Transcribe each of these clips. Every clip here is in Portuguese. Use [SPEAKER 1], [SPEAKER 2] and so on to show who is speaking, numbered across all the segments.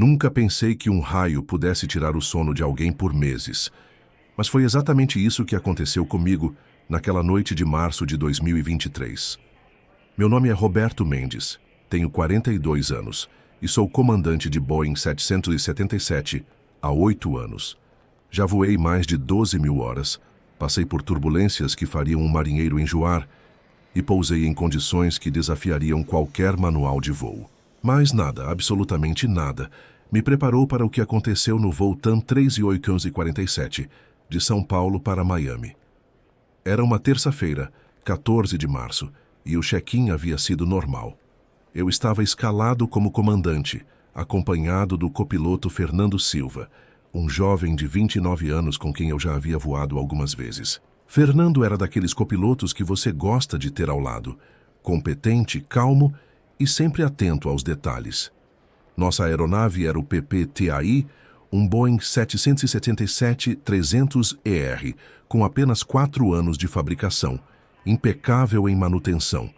[SPEAKER 1] Nunca pensei que um raio pudesse tirar o sono de alguém por meses. Mas foi exatamente isso que aconteceu comigo naquela noite de março de 2023. Meu nome é Roberto Mendes, tenho 42 anos e sou comandante de Boeing 777 há 8 anos. Já voei mais de 12.000 horas, passei por turbulências que fariam um marinheiro enjoar e pousei em condições que desafiariam qualquer manual de voo. Mas nada, absolutamente nada, me preparou para o que aconteceu no voo TAM 3847, de São Paulo para Miami. Era uma terça-feira, 14 de março, e o check-in havia sido normal. Eu estava escalado como comandante, acompanhado do copiloto Fernando Silva, um jovem de 29 anos com quem eu já havia voado algumas vezes. Fernando era daqueles copilotos que você gosta de ter ao lado, competente, calmo e sempre atento aos detalhes. Nossa aeronave era o PPTAI, um Boeing 777-300ER, com apenas 4 anos de fabricação, impecável em manutenção.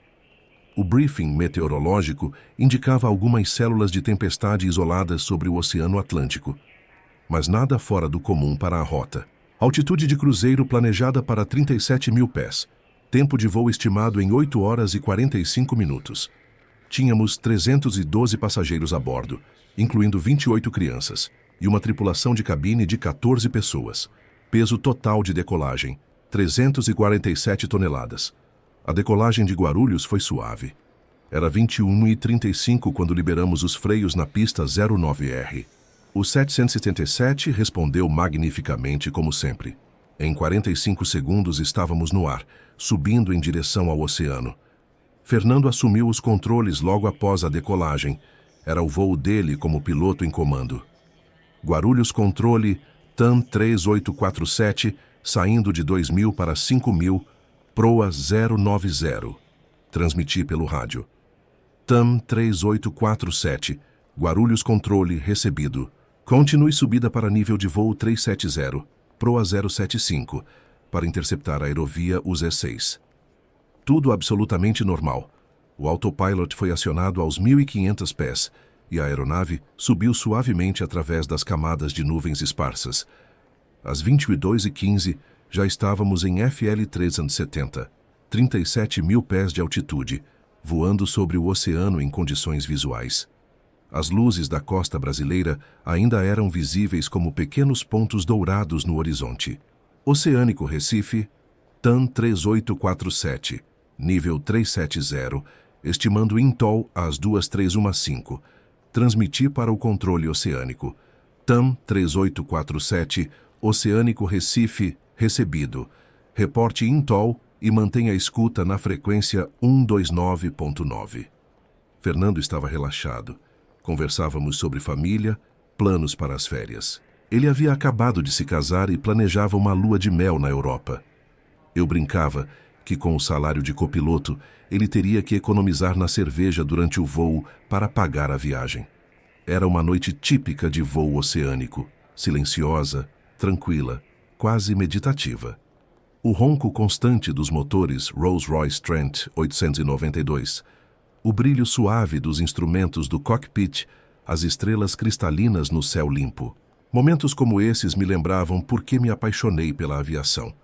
[SPEAKER 1] O briefing meteorológico indicava algumas células de tempestade isoladas sobre o Oceano Atlântico, mas nada fora do comum para a rota. Altitude de cruzeiro planejada para 37.000 pés. Tempo de voo estimado em 8 horas e 45 minutos. Tínhamos 312 passageiros a bordo, incluindo 28 crianças, e uma tripulação de cabine de 14 pessoas. Peso total de decolagem, 347 toneladas. A decolagem de Guarulhos foi suave. Era 21h35 quando liberamos os freios na pista 09R. O 777 respondeu magnificamente como sempre. Em 45 segundos estávamos no ar, subindo em direção ao oceano. Fernando assumiu os controles logo após a decolagem. Era o voo dele como piloto em comando. Guarulhos controle, TAM 3847, saindo de 2.000 para 5.000, proa 090. Transmiti pelo rádio. TAM 3847, Guarulhos controle, recebido. Continue subida para nível de voo 370, proa 075, para interceptar a aerovia UZ-6. Tudo absolutamente normal. O autopilot foi acionado aos 1.500 pés e a aeronave subiu suavemente através das camadas de nuvens esparsas. Às 22h15, já estávamos em FL 370, 37.000 pés de altitude, voando sobre o oceano em condições visuais. As luzes da costa brasileira ainda eram visíveis como pequenos pontos dourados no horizonte. Oceânico Recife, TAM 3847, nível 370, estimando INTOL às 2315. Transmiti para o controle oceânico. TAM 3847, Oceânico Recife, recebido. Reporte INTOL e mantenha a escuta na frequência 129.9. Fernando estava relaxado. Conversávamos sobre família, planos para as férias. Ele havia acabado de se casar e planejava uma lua de mel na Europa. Eu brincava que com o salário de copiloto, ele teria que economizar na cerveja durante o voo para pagar a viagem. Era uma noite típica de voo oceânico, silenciosa, tranquila, quase meditativa. O ronco constante dos motores Rolls-Royce Trent 892, o brilho suave dos instrumentos do cockpit, as estrelas cristalinas no céu limpo. Momentos como esses me lembravam por que me apaixonei pela aviação.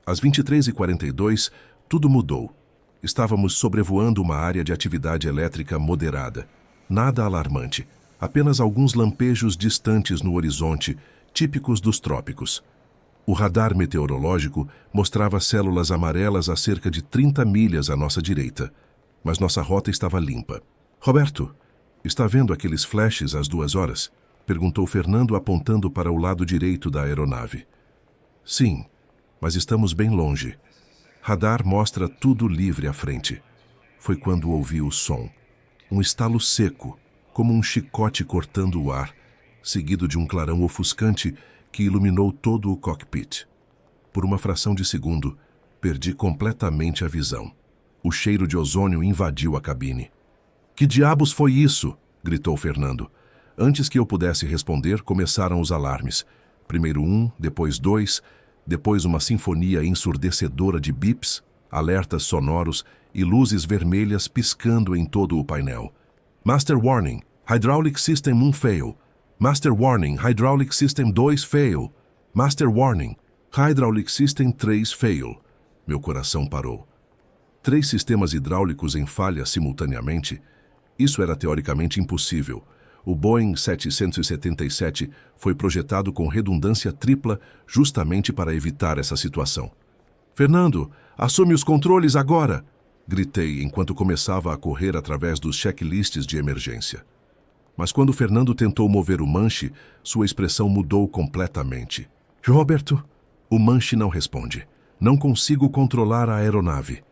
[SPEAKER 1] Às 23h42, tudo mudou. Estávamos sobrevoando uma área de atividade elétrica moderada. Nada alarmante, apenas alguns lampejos distantes no horizonte, típicos dos trópicos. O radar meteorológico mostrava células amarelas a cerca de 30 milhas à nossa direita, mas nossa rota estava limpa. Roberto, está vendo aqueles flashes às 2 horas? Perguntou Fernando apontando para o lado direito da aeronave. Sim, mas estamos bem longe. Radar mostra tudo livre à frente. Foi quando ouvi o som. Um estalo seco, como um chicote cortando o ar, seguido de um clarão ofuscante que iluminou todo o cockpit. Por uma fração de segundo, perdi completamente a visão. O cheiro de ozônio invadiu a cabine. Que diabos foi isso? Gritou Fernando. Antes que eu pudesse responder, começaram os alarmes. Primeiro um, depois 2, depois uma sinfonia ensurdecedora de bips, alertas sonoros e luzes vermelhas piscando em todo o painel. Master Warning, Hydraulic System 1 fail. Master Warning, Hydraulic System 2 fail. Master Warning, Hydraulic System 3 fail. Meu coração parou. 3 sistemas hidráulicos em falha simultaneamente? Isso era teoricamente impossível. O Boeing 777 foi projetado com redundância tripla justamente para evitar essa situação. Fernando, assume os controles agora! Gritei enquanto começava a correr através dos checklists de emergência. Mas quando Fernando tentou mover o manche, sua expressão mudou completamente. Roberto, o manche não responde. Não consigo controlar a aeronave.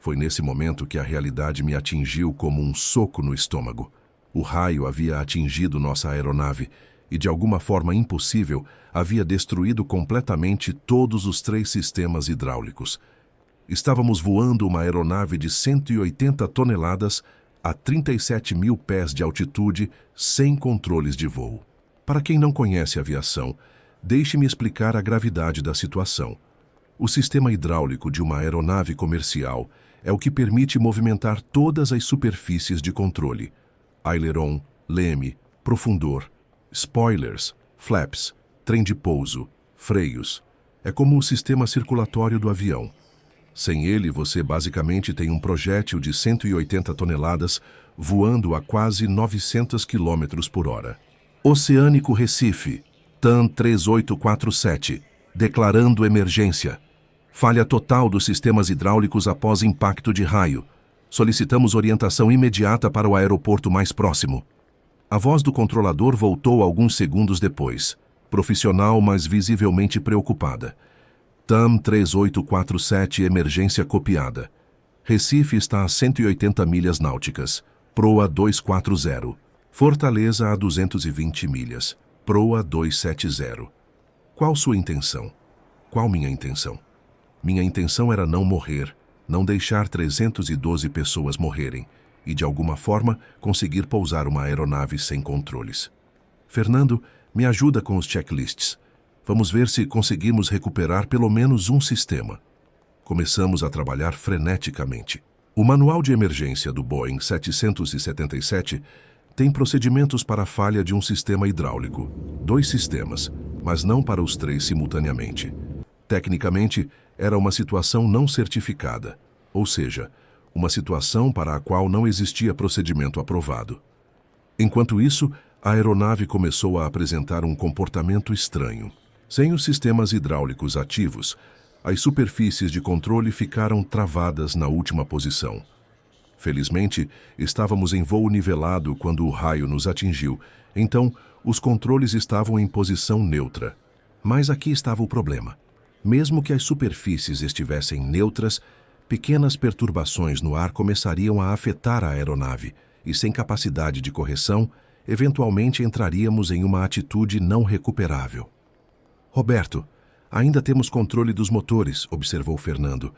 [SPEAKER 1] Foi nesse momento que a realidade me atingiu como um soco no estômago. O raio havia atingido nossa aeronave e, de alguma forma impossível, havia destruído completamente todos os 3 sistemas hidráulicos. Estávamos voando uma aeronave de 180 toneladas a 37 mil pés de altitude, sem controles de voo. Para quem não conhece aviação, deixe-me explicar a gravidade da situação. O sistema hidráulico de uma aeronave comercial é o que permite movimentar todas as superfícies de controle: aileron, leme, profundor, spoilers, flaps, trem de pouso, freios. É como o sistema circulatório do avião. Sem ele, você basicamente tem um projétil de 180 toneladas voando a quase 900 km por hora. Oceânico Recife, TAM 3847, declarando emergência. Falha total dos sistemas hidráulicos após impacto de raio. Solicitamos orientação imediata para o aeroporto mais próximo. A voz do controlador voltou alguns segundos depois, profissional, mas visivelmente preocupada. TAM 3847, emergência copiada. Recife está a 180 milhas náuticas. Proa 240. Fortaleza a 220 milhas. Proa 270. Qual sua intenção? Qual minha intenção? Minha intenção era não morrer, não deixar 312 pessoas morrerem e, de alguma forma, conseguir pousar uma aeronave sem controles. Fernando, me ajuda com os checklists. Vamos ver se conseguimos recuperar pelo menos um sistema. Começamos a trabalhar freneticamente. O manual de emergência do Boeing 777 tem procedimentos para a falha de um sistema hidráulico. 2 sistemas, mas não para os 3 simultaneamente. Tecnicamente, era uma situação não certificada, ou seja, uma situação para a qual não existia procedimento aprovado. Enquanto isso, a aeronave começou a apresentar um comportamento estranho. Sem os sistemas hidráulicos ativos, as superfícies de controle ficaram travadas na última posição. Felizmente, estávamos em voo nivelado quando o raio nos atingiu, então os controles estavam em posição neutra. Mas aqui estava o problema. Mesmo que as superfícies estivessem neutras, pequenas perturbações no ar começariam a afetar a aeronave e, sem capacidade de correção, eventualmente entraríamos em uma atitude não recuperável. Roberto, ainda temos controle dos motores, observou Fernando,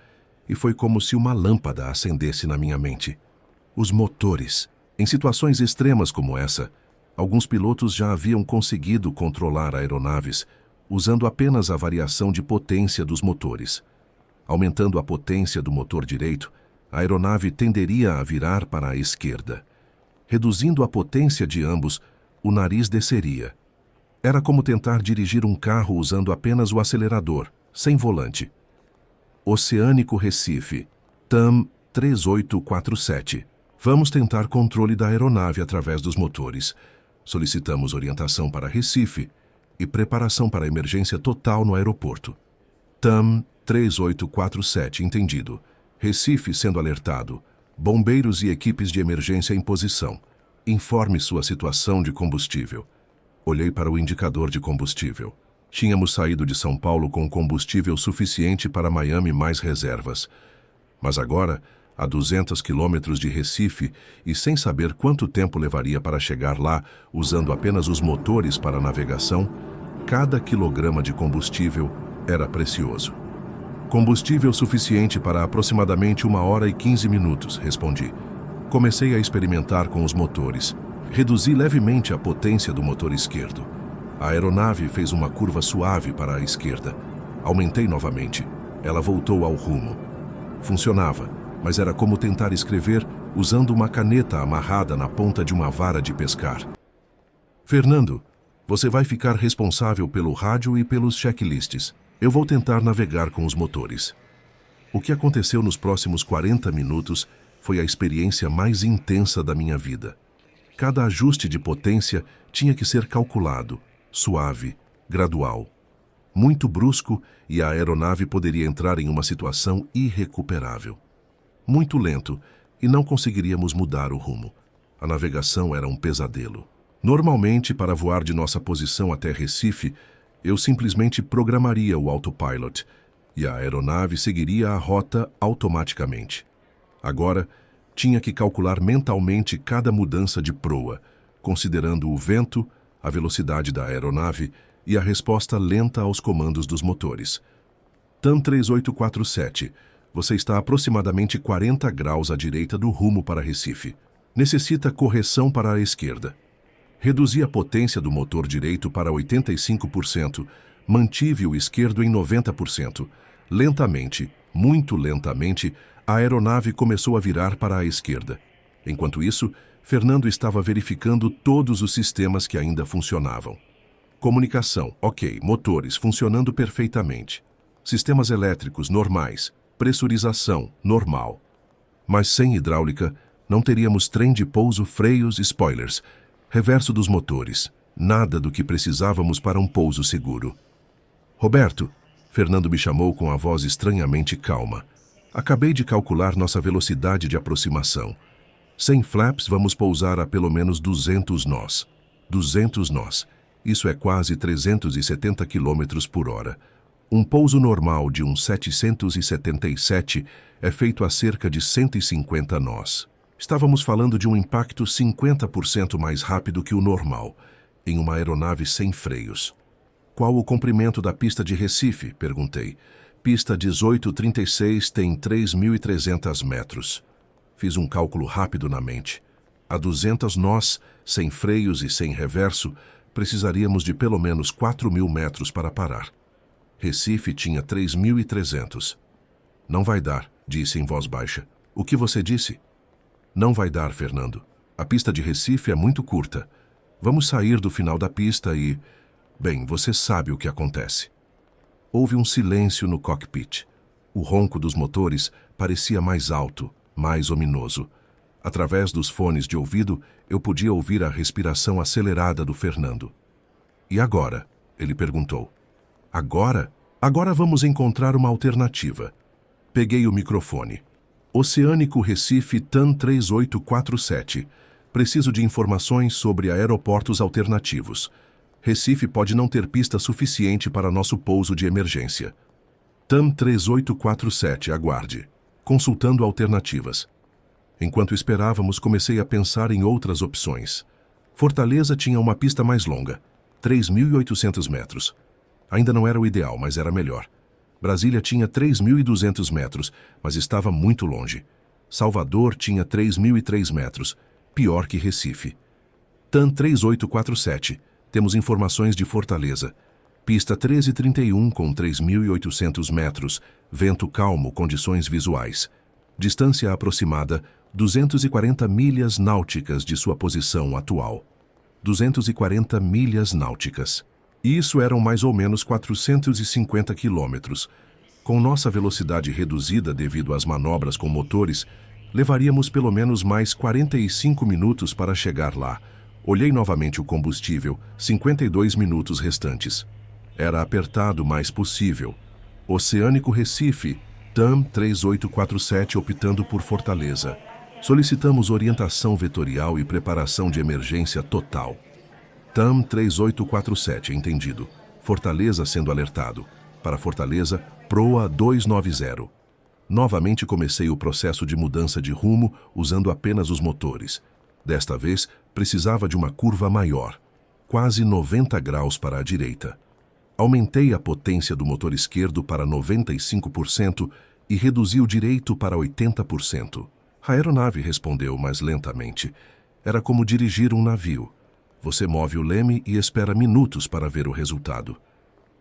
[SPEAKER 1] e foi como se uma lâmpada acendesse na minha mente. Os motores. Em situações extremas como essa, alguns pilotos já haviam conseguido controlar aeronaves usando apenas a variação de potência dos motores. Aumentando a potência do motor direito, a aeronave tenderia a virar para a esquerda. Reduzindo a potência de ambos, o nariz desceria. Era como tentar dirigir um carro usando apenas o acelerador, sem volante. Oceânico Recife, TAM 3847. Vamos tentar controle da aeronave através dos motores. Solicitamos orientação para Recife e preparação para emergência total no aeroporto. TAM 3847, entendido. Recife sendo alertado. Bombeiros e equipes de emergência em posição. Informe sua situação de combustível. Olhei para o indicador de combustível. Tínhamos saído de São Paulo com combustível suficiente para Miami mais reservas. Mas agora, a 200 quilômetros de Recife e sem saber quanto tempo levaria para chegar lá, usando apenas os motores para a navegação, cada quilograma de combustível era precioso. Combustível suficiente para aproximadamente 1 hora e 15 minutos, respondi. Comecei a experimentar com os motores. Reduzi levemente a potência do motor esquerdo. A aeronave fez uma curva suave para a esquerda. Aumentei novamente. Ela voltou ao rumo. Funcionava, mas era como tentar escrever usando uma caneta amarrada na ponta de uma vara de pescar. Fernando, Você vai ficar responsável pelo rádio e pelos checklists. Eu vou tentar navegar com os motores. O que aconteceu nos próximos 40 minutos foi a experiência mais intensa da minha vida. Cada ajuste de potência tinha que ser calculado, suave, gradual. Muito brusco e a aeronave poderia entrar em uma situação irrecuperável. Muito lento e não conseguiríamos mudar o rumo. A navegação era um pesadelo. Normalmente, para voar de nossa posição até Recife, eu simplesmente programaria o autopilot e a aeronave seguiria a rota automaticamente. Agora, tinha que calcular mentalmente cada mudança de proa, considerando o vento, a velocidade da aeronave e a resposta lenta aos comandos dos motores. TAM 3847, você está aproximadamente 40 graus à direita do rumo para Recife. Necessita correção para a esquerda. Reduzi a potência do motor direito para 85%, mantive o esquerdo em 90%. Lentamente, muito lentamente, a aeronave começou a virar para a esquerda. Enquanto isso, Fernando estava verificando todos os sistemas que ainda funcionavam. Comunicação, ok, motores funcionando perfeitamente. Sistemas elétricos, normais. Pressurização, normal. Mas sem hidráulica, não teríamos trem de pouso, freios, spoilers, reverso dos motores, nada do que precisávamos para um pouso seguro. Roberto, Fernando me chamou com a voz estranhamente calma. Acabei de calcular nossa velocidade de aproximação. Sem flaps, vamos pousar a pelo menos 200 nós. 200 nós. Isso é quase 370 km por hora. Um pouso normal de um 777 é feito a cerca de 150 nós. Estávamos falando de um impacto 50% mais rápido que o normal, em uma aeronave sem freios. Qual o comprimento da pista de Recife? Perguntei. Pista 1836 tem 3.300 metros. Fiz um cálculo rápido na mente. A 200 nós, sem freios e sem reverso, precisaríamos de pelo menos 4.000 metros para parar. Recife tinha 3.300. Não vai dar, disse em voz baixa. O que você disse? Não vai dar, Fernando. A pista de Recife é muito curta. Vamos sair do final da pista e... Bem, você sabe o que acontece. Houve um silêncio no cockpit. O ronco dos motores parecia mais alto, mais ominoso. Através dos fones de ouvido, eu podia ouvir a respiração acelerada do Fernando. E agora? Ele perguntou. Agora? Agora vamos encontrar uma alternativa. Peguei o microfone. Oceânico Recife TAM 3847. Preciso de informações sobre aeroportos alternativos. Recife pode não ter pista suficiente para nosso pouso de emergência. TAM 3847, aguarde. Consultando alternativas. Enquanto esperávamos, comecei a pensar em outras opções. Fortaleza tinha uma pista mais longa, 3.800 metros. Ainda não era o ideal, mas era melhor. Brasília tinha 3.200 metros, mas estava muito longe. Salvador tinha 3.003 metros, pior que Recife. TAM 3847, temos informações de Fortaleza. Pista 1331 com 3.800 metros, vento calmo, condições visuais. Distância aproximada, 240 milhas náuticas de sua posição atual. 240 milhas náuticas. Isso eram mais ou menos 450 quilômetros. Com nossa velocidade reduzida devido às manobras com motores, levaríamos pelo menos mais 45 minutos para chegar lá. Olhei novamente o combustível, 52 minutos restantes. Era apertado o mais possível. Oceânico Recife, TAM 3847 optando por Fortaleza. Solicitamos orientação vetorial e preparação de emergência total. TAM 3847, entendido. Fortaleza sendo alertado. Para Fortaleza, proa 290. Novamente comecei o processo de mudança de rumo usando apenas os motores. Desta vez, precisava de uma curva maior, quase 90 graus para a direita. Aumentei a potência do motor esquerdo para 95% e reduzi o direito para 80%. A aeronave respondeu mais lentamente. Era como dirigir um navio. Você move o leme e espera minutos para ver o resultado.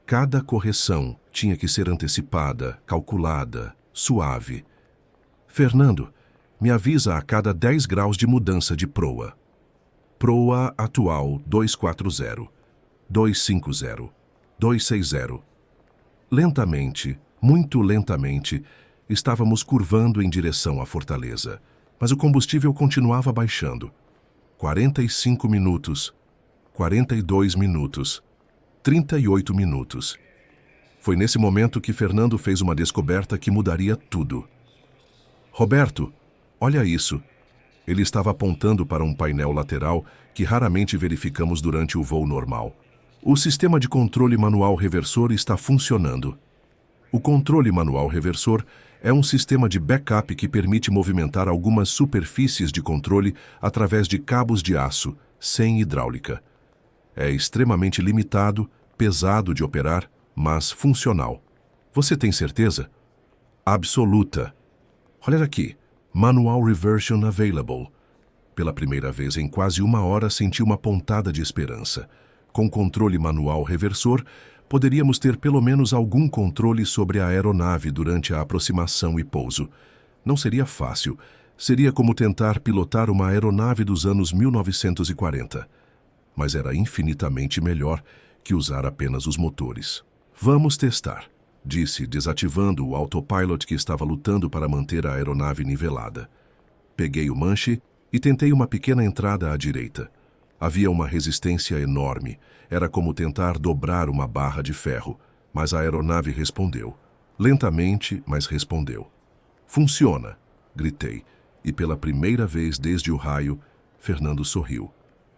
[SPEAKER 1] Cada correção tinha que ser antecipada, calculada, suave. Fernando, me avisa a cada 10 graus de mudança de proa. Proa atual 240. 250, 260. Lentamente, muito lentamente, estávamos curvando em direção à fortaleza, mas o combustível continuava baixando. 45 minutos, 42 minutos, 38 minutos. Foi nesse momento que Fernando fez uma descoberta que mudaria tudo. Roberto, olha isso. Ele estava apontando para um painel lateral que raramente verificamos durante o voo normal. O sistema de controle manual reversor está funcionando. O controle manual reversor é um sistema de backup que permite movimentar algumas superfícies de controle através de cabos de aço, sem hidráulica. É extremamente limitado, pesado de operar, mas funcional. Você tem certeza? Absoluta. Olha aqui. Manual Reversion Available. Pela primeira vez em quase uma hora senti uma pontada de esperança. Com controle manual reversor, poderíamos ter pelo menos algum controle sobre a aeronave durante a aproximação e pouso. Não seria fácil. Seria como tentar pilotar uma aeronave dos anos 1940. Mas era infinitamente melhor que usar apenas os motores. Vamos testar, disse, desativando o autopilot que estava lutando para manter a aeronave nivelada. Peguei o manche e tentei uma pequena entrada à direita. Havia uma resistência enorme. Era como tentar dobrar uma barra de ferro, mas a aeronave respondeu. Lentamente, mas respondeu. Funciona, gritei, e pela primeira vez desde o raio, Fernando sorriu.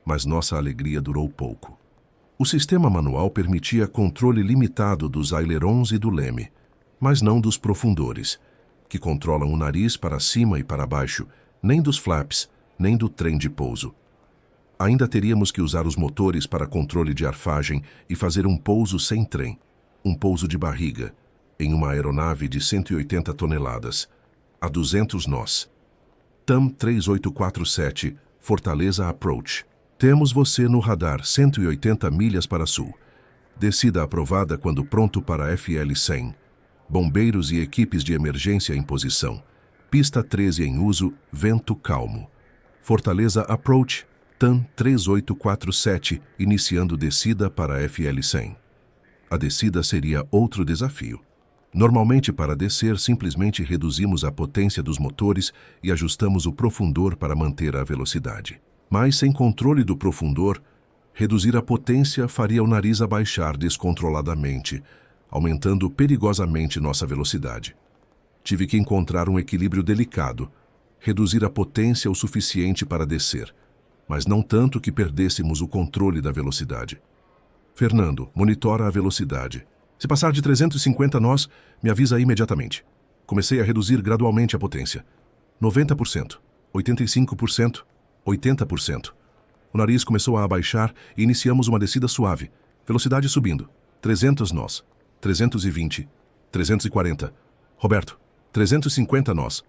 [SPEAKER 1] Mas nossa alegria durou pouco. O sistema manual permitia controle limitado dos ailerons e do leme, mas não dos profundores, que controlam o nariz para cima e para baixo, nem dos flaps, nem do trem de pouso. Ainda teríamos que usar os motores para controle de arfagem e fazer um pouso sem trem, um pouso de barriga, em uma aeronave de 180 toneladas, a 200 nós. TAM 3847, Fortaleza Approach. Temos você no radar 180 milhas para sul. Descida aprovada quando pronto para FL-100. Bombeiros e equipes de emergência em posição. Pista 13 em uso, vento calmo. Fortaleza Approach, TAM 3847, iniciando descida para FL-100. A descida seria outro desafio. Normalmente, para descer, simplesmente reduzimos a potência dos motores e ajustamos o profundor para manter a velocidade. Mas, sem controle do profundor, reduzir a potência faria o nariz abaixar descontroladamente, aumentando perigosamente nossa velocidade. Tive que encontrar um equilíbrio delicado, reduzir a potência o suficiente para descer, mas não tanto que perdêssemos o controle da velocidade. Fernando, monitora a velocidade. Se passar de 350 nós, me avisa imediatamente. Comecei a reduzir gradualmente a potência. 90%, 85%, 80%. O nariz começou a abaixar e iniciamos uma descida suave. Velocidade subindo. 300 nós. 320. 340. Roberto, 350 nós.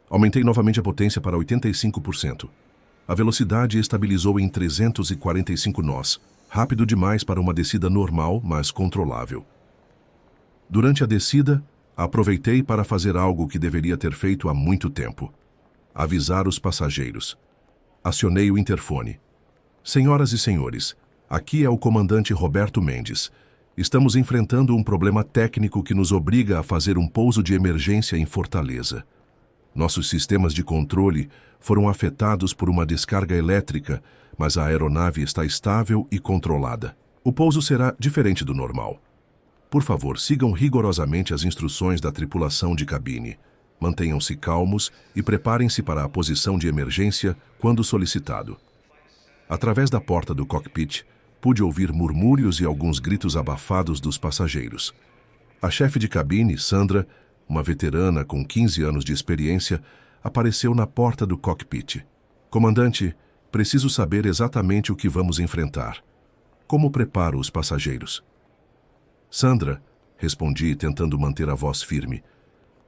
[SPEAKER 1] Aumentei novamente a potência para 85%. A velocidade estabilizou em 345 nós. Rápido demais para uma descida normal, mas controlável. Durante a descida, aproveitei para fazer algo que deveria ter feito há muito tempo. Avisar os passageiros. Acionei o interfone. Senhoras e senhores, aqui é o comandante Roberto Mendes. Estamos enfrentando um problema técnico que nos obriga a fazer um pouso de emergência em Fortaleza. Nossos sistemas de controle foram afetados por uma descarga elétrica, mas a aeronave está estável e controlada. O pouso será diferente do normal. Por favor, sigam rigorosamente as instruções da tripulação de cabine. Mantenham-se calmos e preparem-se para a posição de emergência quando solicitado. Através da porta do cockpit, pude ouvir murmúrios e alguns gritos abafados dos passageiros. A chefe de cabine, Sandra, uma veterana com 15 anos de experiência, apareceu na porta do cockpit. Comandante, preciso saber exatamente o que vamos enfrentar. Como preparo os passageiros? Sandra, respondi, tentando manter a voz firme.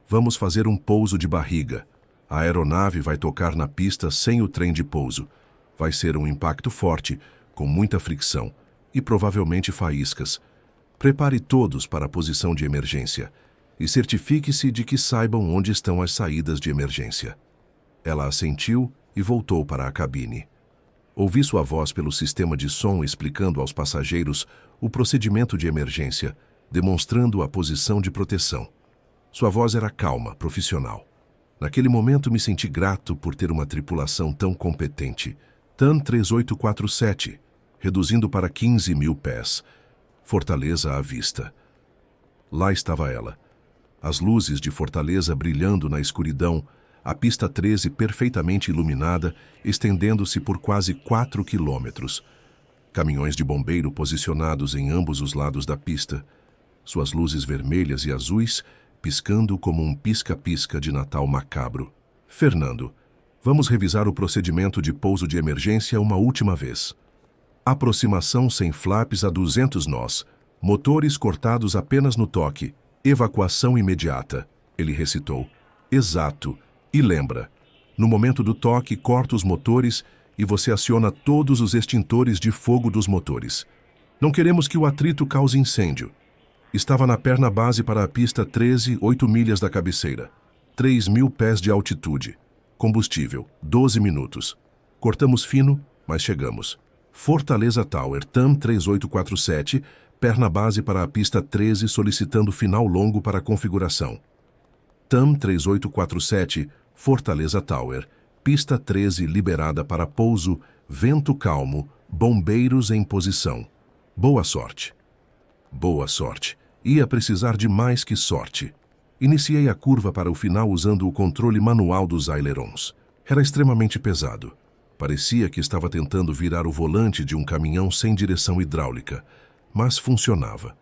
[SPEAKER 1] Vamos fazer um pouso de barriga. A aeronave vai tocar na pista sem o trem de pouso. Vai ser um impacto forte, com muita fricção e provavelmente faíscas. Prepare todos para a posição de emergência e certifique-se de que saibam onde estão as saídas de emergência. Ela assentiu e voltou para a cabine. Ouvi sua voz pelo sistema de som explicando aos passageiros o procedimento de emergência, demonstrando a posição de proteção. Sua voz era calma, profissional. Naquele momento me senti grato por ter uma tripulação tão competente. TAM 3847, reduzindo para 15.000 pés. Fortaleza à vista. Lá estava ela. As luzes de Fortaleza brilhando na escuridão, a pista 13 perfeitamente iluminada, estendendo-se por quase 4 quilômetros. Caminhões de bombeiro posicionados em ambos os lados da pista, suas luzes vermelhas e azuis piscando como um pisca-pisca de Natal macabro. Fernando, vamos revisar o procedimento de pouso de emergência uma última vez. Aproximação sem flaps a 200 nós, motores cortados apenas no toque, evacuação imediata, ele recitou. Exato. E lembra, no momento do toque, corta os motores e você aciona todos os extintores de fogo dos motores. Não queremos que o atrito cause incêndio. Estava na perna base para a pista 13, 8 milhas da cabeceira. 3.000 pés de altitude. Combustível, 12 minutos. Cortamos fino, mas chegamos. Fortaleza Tower, TAM 3847, perna base para a pista 13 solicitando final longo para a configuração. TAM 3847, Fortaleza Tower, pista 13 liberada para pouso, vento calmo, bombeiros em posição. Boa sorte. Boa sorte. Ia precisar de mais que sorte. Iniciei a curva para o final usando o controle manual dos ailerons. Era extremamente pesado. Parecia que estava tentando virar o volante de um caminhão sem direção hidráulica, mas funcionava.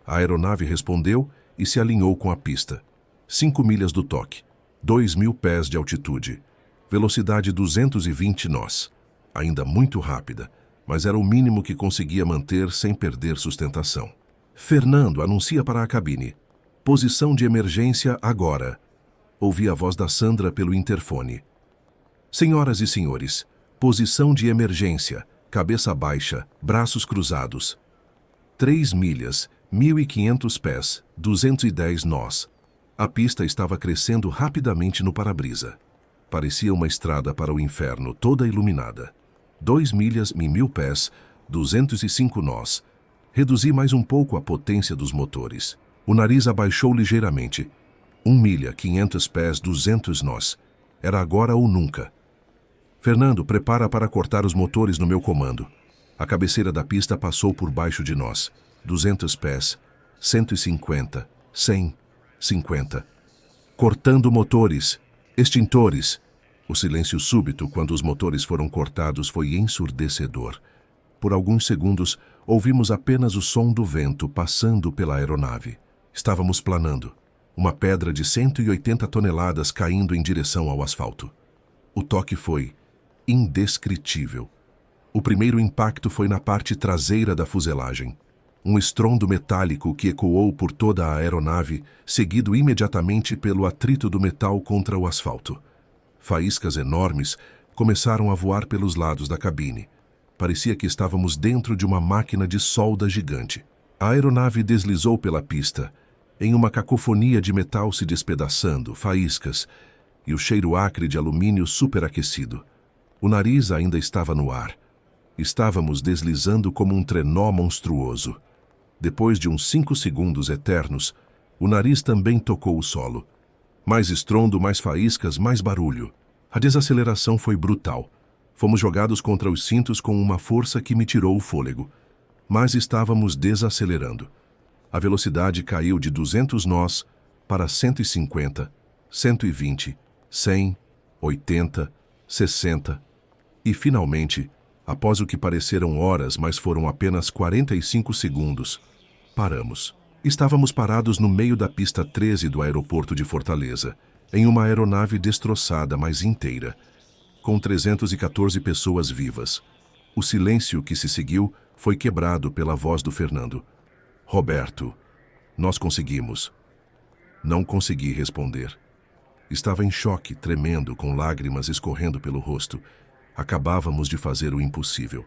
[SPEAKER 1] A aeronave respondeu e se alinhou com a pista. 5 milhas do toque. 2.000 pés de altitude, velocidade 220 nós, ainda muito rápida, mas era o mínimo que conseguia manter sem perder sustentação. Fernando anuncia para a cabine. Posição de emergência agora. Ouvi a voz da Sandra pelo interfone. Senhoras e senhores, posição de emergência, cabeça baixa, braços cruzados. 3 milhas, 1.500 pés, 210 nós. A pista estava crescendo rapidamente no para-brisa. Parecia uma estrada para o inferno, toda iluminada. 2 milhas e 1.000 pés, 205 nós. Reduzi mais um pouco a potência dos motores. O nariz abaixou ligeiramente. 1 milha, 500 pés, 200 nós. Era agora ou nunca. Fernando, prepara para cortar os motores no meu comando. A cabeceira da pista passou por baixo de nós. 200 pés, 150, 100, 50. Cortando motores, extintores. O silêncio súbito quando os motores foram cortados foi ensurdecedor. Por alguns segundos, ouvimos apenas o som do vento passando pela aeronave. Estávamos planando. Uma pedra de 180 toneladas caindo em direção ao asfalto. O toque foi indescritível. O primeiro impacto foi na parte traseira da fuselagem. Um estrondo metálico que ecoou por toda a aeronave, seguido imediatamente pelo atrito do metal contra o asfalto. Faíscas enormes começaram a voar pelos lados da cabine. Parecia que estávamos dentro de uma máquina de solda gigante. A aeronave deslizou pela pista, em uma cacofonia de metal se despedaçando, faíscas, e o cheiro acre de alumínio superaquecido. O nariz ainda estava no ar. Estávamos deslizando como um trenó monstruoso. Depois de uns 5 segundos eternos, o nariz também tocou o solo. Mais estrondo, mais faíscas, mais barulho. A desaceleração foi brutal. Fomos jogados contra os cintos com uma força que me tirou o fôlego. Mas estávamos desacelerando. A velocidade caiu de 200 nós para 150, 120, 100, 80, 60. E, finalmente, após o que pareceram horas, mas foram apenas 45 segundos, paramos. Estávamos parados no meio da pista 13 do aeroporto de Fortaleza, em uma aeronave destroçada, mas inteira, com 314 pessoas vivas. O silêncio que se seguiu foi quebrado pela voz do Fernando. Roberto, nós conseguimos. Não consegui responder. Estava em choque, tremendo, com lágrimas escorrendo pelo rosto. Acabávamos de fazer o impossível.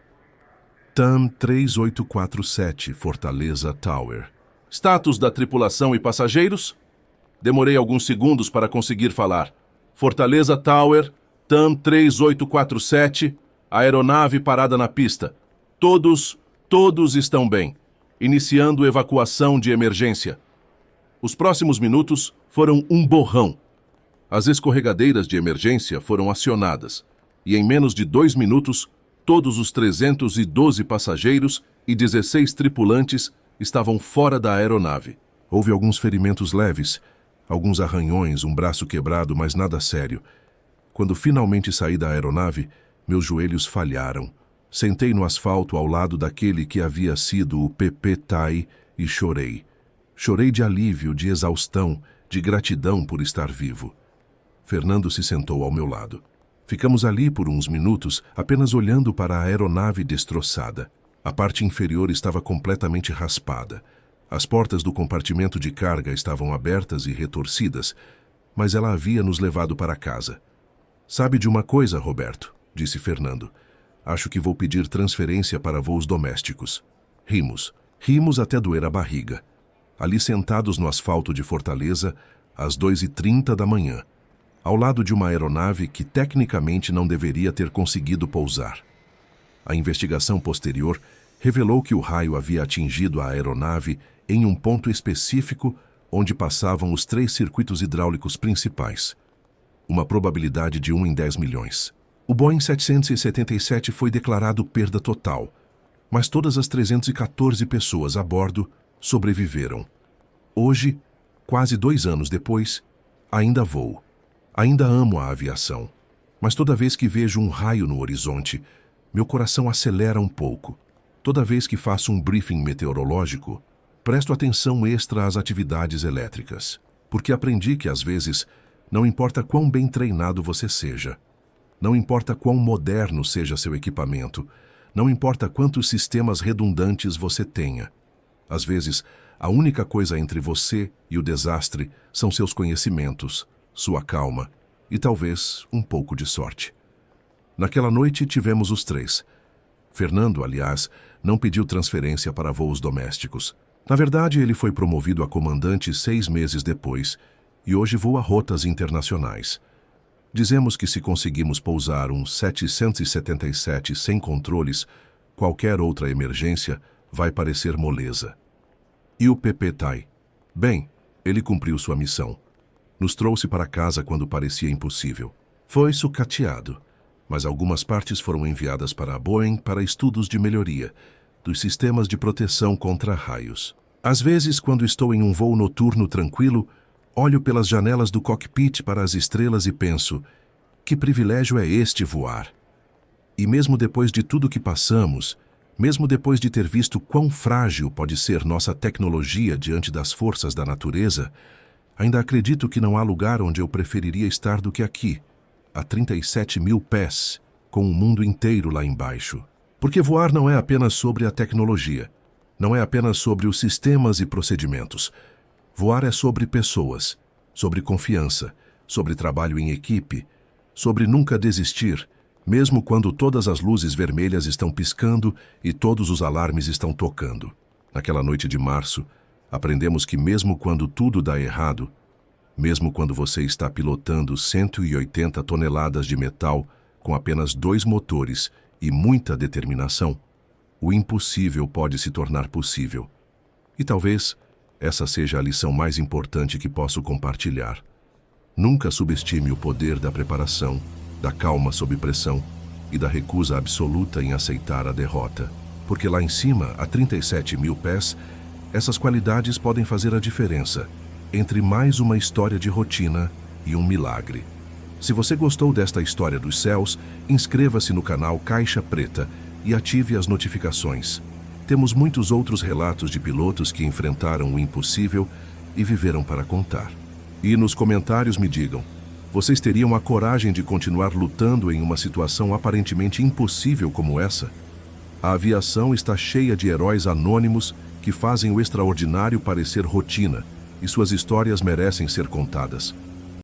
[SPEAKER 1] TAM 3847, Fortaleza Tower. Status da tripulação e passageiros? Demorei alguns segundos para conseguir falar. Fortaleza Tower, TAM 3847, Aeronave parada na pista. Todos estão bem. Iniciando evacuação de emergência. Os próximos minutos foram um borrão. As escorregadeiras de emergência foram acionadas e em menos de 2 minutos, todos os 312 passageiros e 16 tripulantes estavam fora da aeronave. Houve alguns ferimentos leves, alguns arranhões, um braço quebrado, mas nada sério. Quando finalmente saí da aeronave, meus joelhos falharam. Sentei no asfalto ao lado daquele que havia sido o Pepe Tai e chorei. Chorei de alívio, de exaustão, de gratidão por estar vivo. Fernando se sentou ao meu lado. Ficamos ali por uns minutos, apenas olhando para a aeronave destroçada. A parte inferior estava completamente raspada. As portas do compartimento de carga estavam abertas e retorcidas, mas ela havia nos levado para casa. "Sabe de uma coisa, Roberto?", disse Fernando. "Acho que vou pedir transferência para voos domésticos." Rimos até doer a barriga. Ali sentados no asfalto de Fortaleza, às 2h30 da manhã, ao lado de uma aeronave que tecnicamente não deveria ter conseguido pousar. A investigação posterior revelou que o raio havia atingido a aeronave em um ponto específico onde passavam os 3 circuitos hidráulicos principais. Uma probabilidade de 1 em 10 milhões. O Boeing 777 foi declarado perda total, mas todas as 314 pessoas a bordo sobreviveram. Hoje, quase 2 anos depois, ainda voo. Ainda amo a aviação, mas toda vez que vejo um raio no horizonte, meu coração acelera um pouco. Toda vez que faço um briefing meteorológico, presto atenção extra às atividades elétricas, porque aprendi que, às vezes, não importa quão bem treinado você seja, não importa quão moderno seja seu equipamento, não importa quantos sistemas redundantes você tenha. Às vezes, a única coisa entre você e o desastre são seus conhecimentos, sua calma e talvez um pouco de sorte. Naquela noite tivemos os 3. Fernando, aliás, não pediu transferência para voos domésticos. Na verdade, ele foi promovido a comandante 6 meses depois e hoje voa rotas internacionais. Dizemos que se conseguimos pousar um 777 sem controles, qualquer outra emergência vai parecer moleza. E o Pepe Tai? Bem, ele cumpriu sua missão. Nos trouxe para casa quando parecia impossível. Foi sucateado, mas algumas partes foram enviadas para a Boeing para estudos de melhoria dos sistemas de proteção contra raios. Às vezes, quando estou em um voo noturno tranquilo, olho pelas janelas do cockpit para as estrelas e penso, que privilégio é este voar? E mesmo depois de tudo que passamos, mesmo depois de ter visto quão frágil pode ser nossa tecnologia diante das forças da natureza, ainda acredito que não há lugar onde eu preferiria estar do que aqui, a 37 mil pés, com o mundo inteiro lá embaixo. Porque voar não é apenas sobre a tecnologia, não é apenas sobre os sistemas e procedimentos. Voar é sobre pessoas, sobre confiança, sobre trabalho em equipe, sobre nunca desistir, mesmo quando todas as luzes vermelhas estão piscando e todos os alarmes estão tocando. Naquela noite de março, aprendemos que mesmo quando tudo dá errado, mesmo quando você está pilotando 180 toneladas de metal com apenas 2 motores e muita determinação, o impossível pode se tornar possível. E talvez essa seja a lição mais importante que posso compartilhar. Nunca subestime o poder da preparação, da calma sob pressão e da recusa absoluta em aceitar a derrota. Porque lá em cima, a 37 mil pés, essas qualidades podem fazer a diferença entre mais uma história de rotina e um milagre. Se você gostou desta história dos céus, inscreva-se no canal Caixa Preta e ative as notificações. Temos muitos outros relatos de pilotos que enfrentaram o impossível e viveram para contar. E nos comentários me digam, vocês teriam a coragem de continuar lutando em uma situação aparentemente impossível como essa? A aviação está cheia de heróis anônimos que fazem o extraordinário parecer rotina, e suas histórias merecem ser contadas.